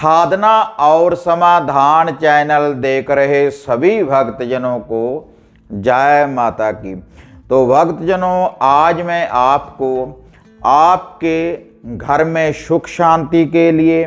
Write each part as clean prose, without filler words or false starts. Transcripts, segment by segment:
साधना और समाधान चैनल देख रहे सभी भक्तजनों को जय माता की। तो भक्तजनों, आज मैं आपको आपके घर में सुख शांति के लिए,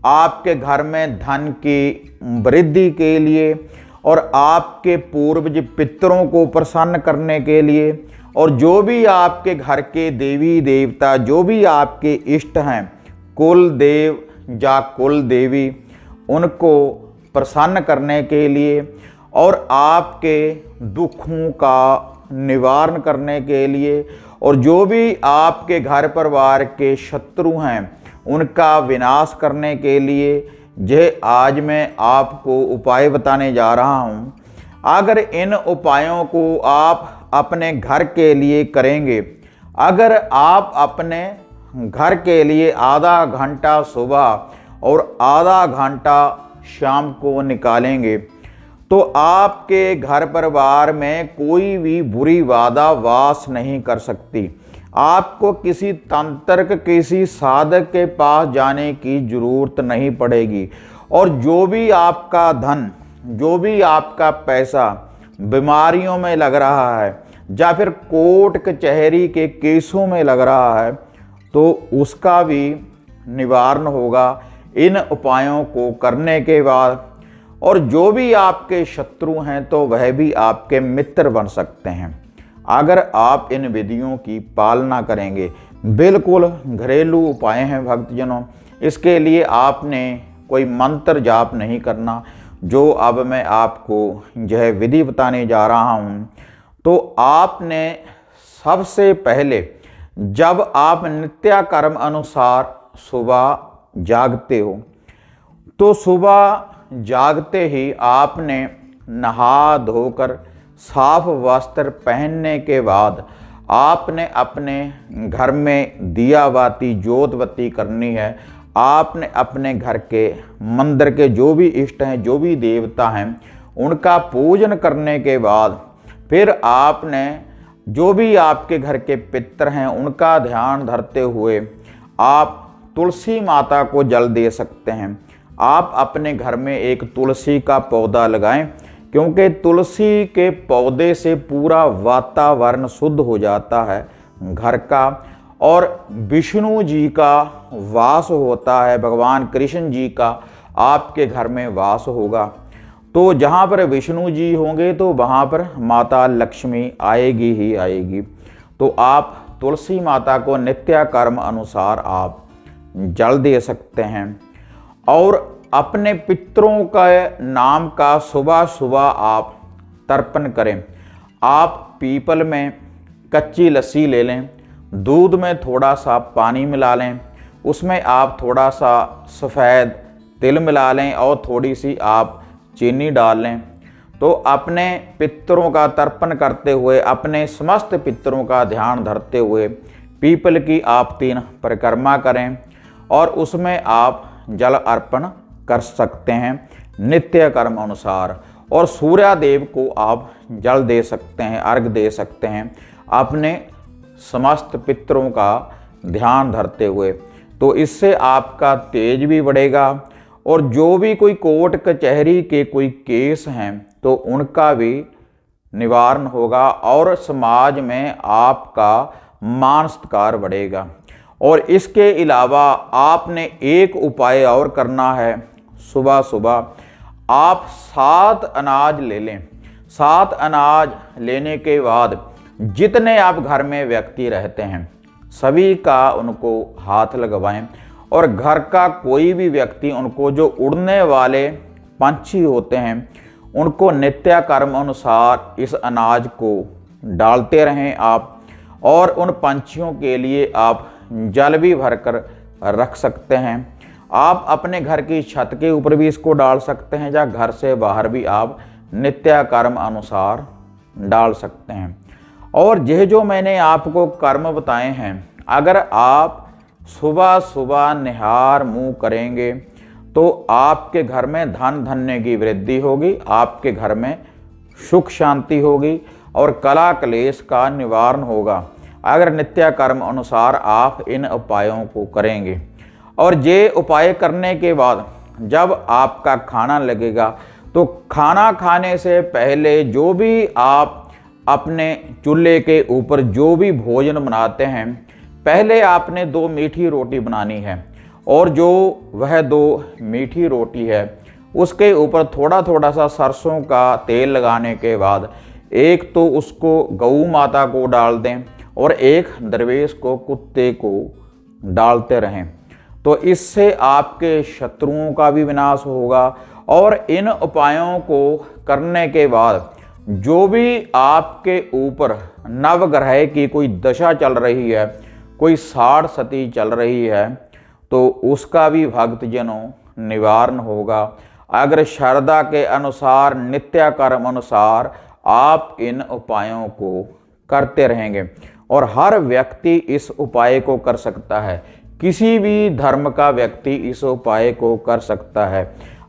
आपके घर में धन की वृद्धि के लिए और आपके पूर्वज पितरों को प्रसन्न करने के लिए, और जो भी आपके घर के देवी देवता, जो भी आपके इष्ट हैं, कुल देव या कुल देवी, उनको प्रसन्न करने के लिए और आपके दुखों का निवारण करने के लिए, और जो भी आपके घर परिवार के शत्रु हैं उनका विनाश करने के लिए यह आज मैं आपको उपाय बताने जा रहा हूँ। अगर इन उपायों को आप अपने घर के लिए करेंगे, अगर आप अपने घर के लिए आधा घंटा सुबह और आधा घंटा शाम को निकालेंगे, तो आपके घर परिवार में कोई भी बुरी बाधा वास नहीं कर सकती। आपको किसी तंत्रक, किसी साधक के पास जाने की जरूरत नहीं पड़ेगी। और जो भी आपका धन, जो भी आपका पैसा बीमारियों में लग रहा है या फिर कोर्ट कचहरी के केसों में लग रहा है, तो उसका भी निवारण होगा इन उपायों को करने के बाद। और जो भी आपके शत्रु हैं तो वह भी आपके मित्र बन सकते हैं अगर आप इन विधियों की पालना करेंगे। बिल्कुल घरेलू उपाय हैं भक्तजनों। इसके लिए आपने कोई मंत्र जाप नहीं करना, जो अब मैं आपको यह विधि बताने जा रहा हूँ। तो आपने सबसे पहले, जब आप नित्य कर्म अनुसार सुबह जागते हो, तो सुबह जागते ही आपने नहा धोकर साफ वस्त्र पहनने के बाद आपने अपने घर में दिया बाती जोत बत्ती करनी है। आपने अपने घर के मंदिर के जो भी इष्ट हैं, जो भी देवता हैं, उनका पूजन करने के बाद फिर आपने जो भी आपके घर के पितर हैं उनका ध्यान धरते हुए आप तुलसी माता को जल दे सकते हैं। आप अपने घर में एक तुलसी का पौधा लगाएं, क्योंकि तुलसी के पौधे से पूरा वातावरण शुद्ध हो जाता है घर का, और विष्णु जी का वास होता है, भगवान कृष्ण जी का आपके घर में वास होगा। तो जहाँ पर विष्णु जी होंगे तो वहाँ पर माता लक्ष्मी आएगी ही आएगी। तो आप तुलसी माता को नित्य कर्म अनुसार आप जल दे सकते हैं। और अपने पितरों का नाम का सुबह सुबह आप तर्पण करें। आप पीपल में कच्ची लस्सी ले लें, दूध में थोड़ा सा पानी मिला लें, उसमें आप थोड़ा सा सफ़ेद तिल मिला लें और थोड़ी सी आप चीनी डाल लें। तो अपने पितरों का तर्पण करते हुए, अपने समस्त पितरों का ध्यान धरते हुए पीपल की आप 3 परिक्रमा करें और उसमें आप जल अर्पण कर सकते हैं नित्य कर्म अनुसार। और सूर्यदेव को आप जल दे सकते हैं, अर्घ दे सकते हैं अपने समस्त पितरों का ध्यान धरते हुए। तो इससे आपका तेज भी बढ़ेगा, और जो भी कोई कोर्ट कचहरी के कोई केस हैं तो उनका भी निवारण होगा, और समाज में आपका मान सत्कार बढ़ेगा। और इसके अलावा आपने एक उपाय और करना है। सुबह सुबह आप 7 अनाज ले लें। 7 अनाज लेने के बाद जितने आप घर में व्यक्ति रहते हैं सभी का उनको हाथ लगवाएं, और घर का कोई भी व्यक्ति उनको, जो उड़ने वाले पंछी होते हैं, उनको नित्य कर्म अनुसार इस अनाज को डालते रहें आप। और उन पंछियों के लिए आप जल भी भरकर रख सकते हैं। आप अपने घर की छत के ऊपर भी इसको डाल सकते हैं, या घर से बाहर भी आप नित्य कर्म अनुसार डाल सकते हैं। और यह जो मैंने आपको कर्म बताए हैं, अगर आप सुबह सुबह निहार मुँह करेंगे तो आपके घर में धन धान्य की वृद्धि होगी, आपके घर में सुख शांति होगी और कला क्लेश का निवारण होगा, अगर नित्य कर्म अनुसार आप इन उपायों को करेंगे। और ये उपाय करने के बाद जब आपका खाना लगेगा तो खाना खाने से पहले जो भी आप अपने चूल्हे के ऊपर जो भी भोजन बनाते हैं, पहले आपने 2 मीठी रोटी बनानी है और जो वह 2 मीठी रोटी है उसके ऊपर थोड़ा थोड़ा सा सरसों का तेल लगाने के बाद एक तो उसको गऊ माता को डाल दें और एक दरवेश को, कुत्ते को डालते रहें। तो इससे आपके शत्रुओं का भी विनाश होगा। और इन उपायों को करने के बाद जो भी आपके ऊपर नवग्रह की कोई दशा चल रही है, कोई साढ़ सती चल रही है, तो उसका भी भक्तजनों निवारण होगा। अगर श्रद्धा के अनुसार, नित्य कर्म अनुसार आप इन उपायों को करते रहेंगे, और हर व्यक्ति इस उपाय को कर सकता है, किसी भी धर्म का व्यक्ति इस उपाय को कर सकता है।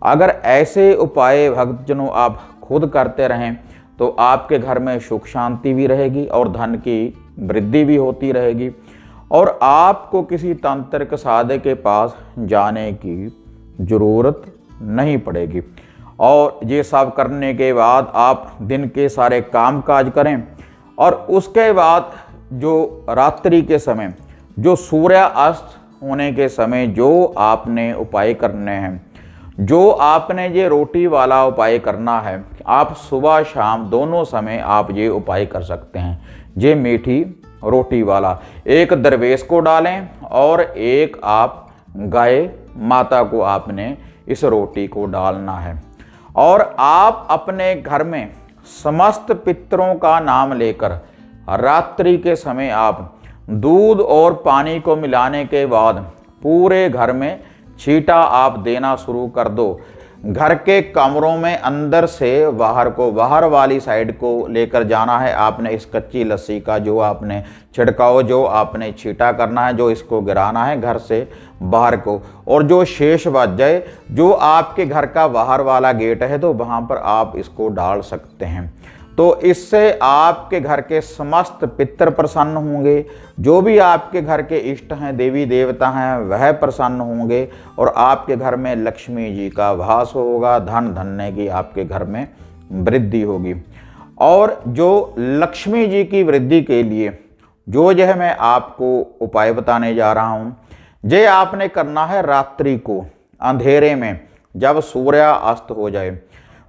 अगर ऐसे उपाय भक्तजनों आप खुद करते रहें तो आपके घर में सुख शांति भी रहेगी और धन की वृद्धि भी होती रहेगी, और आपको किसी तांत्रिक साधक के पास जाने की जरूरत नहीं पड़ेगी। और ये सब करने के बाद आप दिन के सारे काम काज करें, और उसके बाद जो रात्रि के समय, जो सूर्य अस्त होने के समय जो आपने उपाय करने हैं, जो आपने ये रोटी वाला उपाय करना है, आप सुबह शाम दोनों समय आप ये उपाय कर सकते हैं। ये मीठी रोटी वाला एक दरवेश को डालें और एक आप गाय माता को आपने इस रोटी को डालना है। और आप अपने घर में समस्त पितरों का नाम लेकर रात्रि के समय आप दूध और पानी को मिलाने के बाद पूरे घर में छींटा आप देना शुरू कर दो। घर के कमरों में अंदर से बाहर को, बाहर वाली साइड को लेकर जाना है आपने इस कच्ची लस्सी का जो आपने छिड़काव, जो आपने छींटा करना है, जो इसको गिराना है घर से बाहर को। और जो शेष बच जाए, जो आपके घर का बाहर वाला गेट है, तो वहाँ पर आप इसको डाल सकते हैं। तो इससे आपके घर के समस्त पितर प्रसन्न होंगे, जो भी आपके घर के इष्ट हैं, देवी देवता हैं, वह प्रसन्न होंगे, और आपके घर में लक्ष्मी जी का वास होगा, धन धन्य की आपके घर में वृद्धि होगी। और जो लक्ष्मी जी की वृद्धि के लिए जो यह मैं आपको उपाय बताने जा रहा हूँ, ये आपने करना है रात्रि को अंधेरे में, जब सूर्य अस्त हो जाए।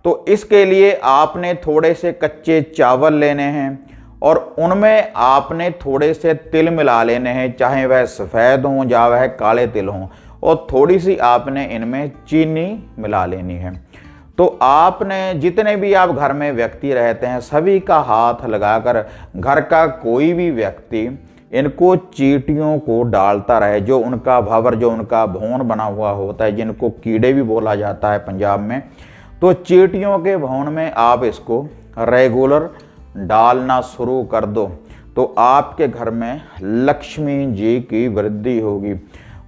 तो इसके लिए आपने थोड़े से कच्चे चावल लेने हैं और उनमें आपने थोड़े से तिल मिला लेने हैं, चाहे वह सफ़ेद हों या वह काले तिल हों, और थोड़ी सी आपने इनमें चीनी मिला लेनी है। तो आपने जितने भी आप घर में व्यक्ति रहते हैं, सभी का हाथ लगाकर घर का कोई भी व्यक्ति इनको चींटियों को डालता रहे, जो उनका भंवर, जो उनका भौन बना हुआ होता है, जिनको कीड़े भी बोला जाता है पंजाब में, तो चींटियों के भौन में आप इसको रेगुलर डालना शुरू कर दो। तो आपके घर में लक्ष्मी जी की वृद्धि होगी।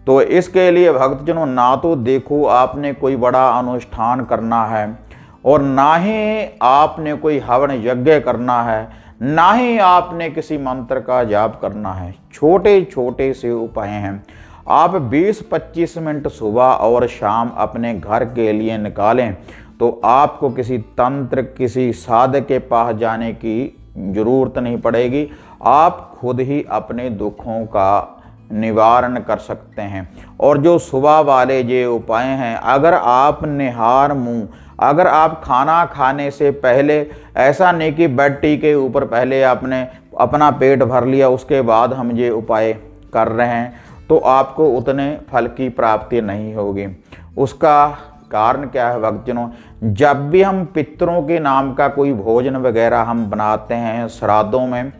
तो इसके लिए भक्तजनों, ना तो देखो आपने कोई बड़ा अनुष्ठान करना है, और ना ही आपने कोई हवन यज्ञ करना है, ना ही आपने किसी मंत्र का जाप करना है। छोटे छोटे से उपाय हैं। आप 20-25 मिनट सुबह और शाम अपने घर के लिए निकालें, तो आपको किसी तंत्र, किसी साधक के पास जाने की जरूरत नहीं पड़ेगी। आप खुद ही अपने दुखों का निवारण कर सकते हैं। और जो सुबह वाले ये उपाय हैं, अगर आप निहार मुंह, अगर आप खाना खाने से पहले, ऐसा नहीं कि बेड टी के ऊपर पहले आपने अपना पेट भर लिया उसके बाद हम ये उपाय कर रहे हैं, तो आपको उतने फल की प्राप्ति नहीं होगी। उसका कारण क्या है भक्तजनों, जब भी हम पितरों के नाम का कोई भोजन वगैरह हम बनाते हैं श्राद्धों में,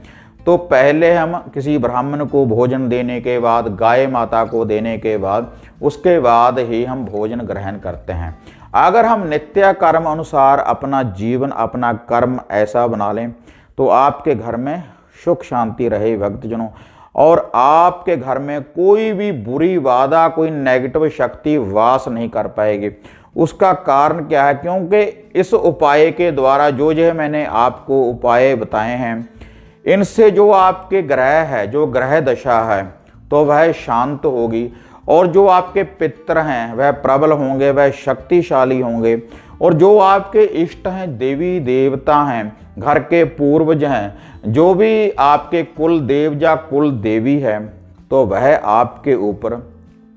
तो पहले हम किसी ब्राह्मण को भोजन देने के बाद, गाय माता को देने के बाद, उसके बाद ही हम भोजन ग्रहण करते हैं। अगर हम नित्य कर्म अनुसार अपना जीवन, अपना कर्म ऐसा बना लें, तो आपके घर में सुख शांति रहे भक्तजनों, और आपके घर में कोई भी बुरी बाधा, कोई नेगेटिव शक्ति वास नहीं कर पाएगी। उसका कारण क्या है, क्योंकि इस उपाय के द्वारा जो मैंने आपको उपाय बताए हैं, इनसे जो आपके ग्रह है, जो ग्रह दशा है, तो वह शांत होगी, और जो आपके पितृ हैं वह प्रबल होंगे, वह शक्तिशाली होंगे। और जो आपके इष्ट हैं, देवी देवता हैं, घर के पूर्वज हैं, जो भी आपके कुल देव या कुल देवी है, तो वह आपके ऊपर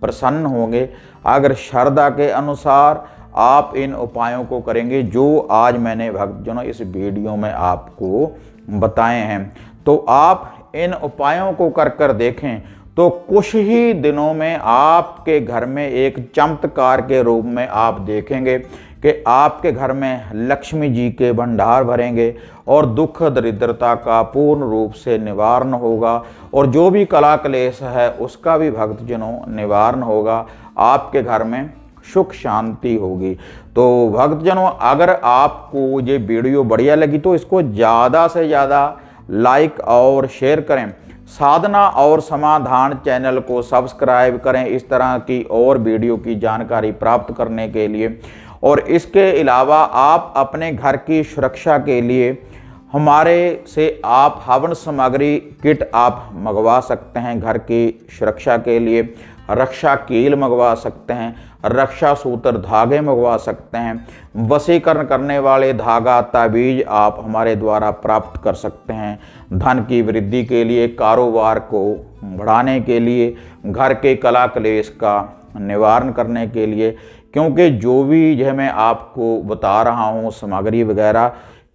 प्रसन्न होंगे अगर श्रद्धा के अनुसार आप इन उपायों को करेंगे जो आज मैंने भक्तजनों इस वीडियो में आपको बताए हैं। तो आप इन उपायों को कर कर देखें तो कुछ ही दिनों में आपके घर में एक चमत्कार के रूप में आप देखेंगे कि आपके घर में लक्ष्मी जी के भंडार भरेंगे और दुख दरिद्रता का पूर्ण रूप से निवारण होगा और जो भी कला क्लेश है उसका भी भक्तजनों निवारण होगा। आपके घर में सुख शांति होगी। तो भक्तजनों, अगर आपको ये वीडियो बढ़िया लगी तो इसको ज़्यादा से ज़्यादा लाइक और शेयर करें। साधना और समाधान चैनल को सब्सक्राइब करें इस तरह की और वीडियो की जानकारी प्राप्त करने के लिए। और इसके अलावा आप अपने घर की सुरक्षा के लिए हमारे से आप हवन सामग्री किट आप मंगवा सकते हैं। घर की सुरक्षा के लिए रक्षा कील मंगवा सकते हैं, रक्षा सूत्र धागे मंगवा सकते हैं, वशीकरण करने वाले धागा ताबीज आप हमारे द्वारा प्राप्त कर सकते हैं। धन की वृद्धि के लिए, कारोबार को बढ़ाने के लिए, घर के कला क्लेश का निवारण करने के लिए, क्योंकि जो भी यह मैं आपको बता रहा हूँ सामग्री वगैरह,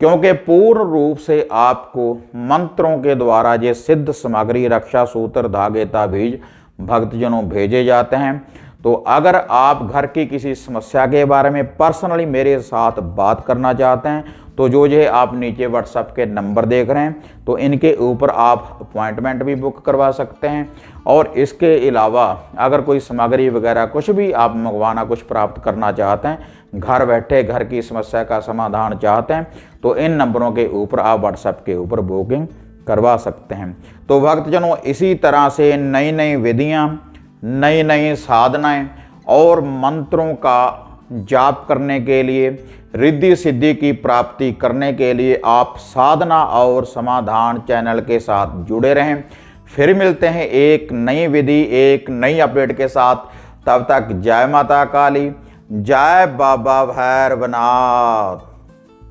क्योंकि पूर्ण रूप से आपको मंत्रों के द्वारा ये सिद्ध सामग्री रक्षा सूत्र धागे ताबीज भक्तजनों भेजे जाते हैं। तो अगर आप घर की किसी समस्या के बारे में पर्सनली मेरे साथ बात करना चाहते हैं तो जो आप नीचे व्हाट्सएप के नंबर देख रहे हैं तो इनके ऊपर आप अपॉइंटमेंट भी बुक करवा सकते हैं। और इसके अलावा अगर कोई सामग्री वगैरह कुछ भी आप मंगवाना, कुछ प्राप्त करना चाहते हैं, घर बैठे घर की समस्या का समाधान चाहते हैं, तो इन नंबरों के ऊपर आप व्हाट्सएप के ऊपर बुकिंग करवा सकते हैं। तो भक्तजनों, इसी तरह से नई नई विधियां, नई नई साधनाएं और मंत्रों का जाप करने के लिए, रिद्धि सिद्धि की प्राप्ति करने के लिए आप साधना और समाधान चैनल के साथ जुड़े रहें। फिर मिलते हैं एक नई विधि, एक नई अपडेट के साथ। तब तक जय माता काली, जय बाबा भैरवनाथ।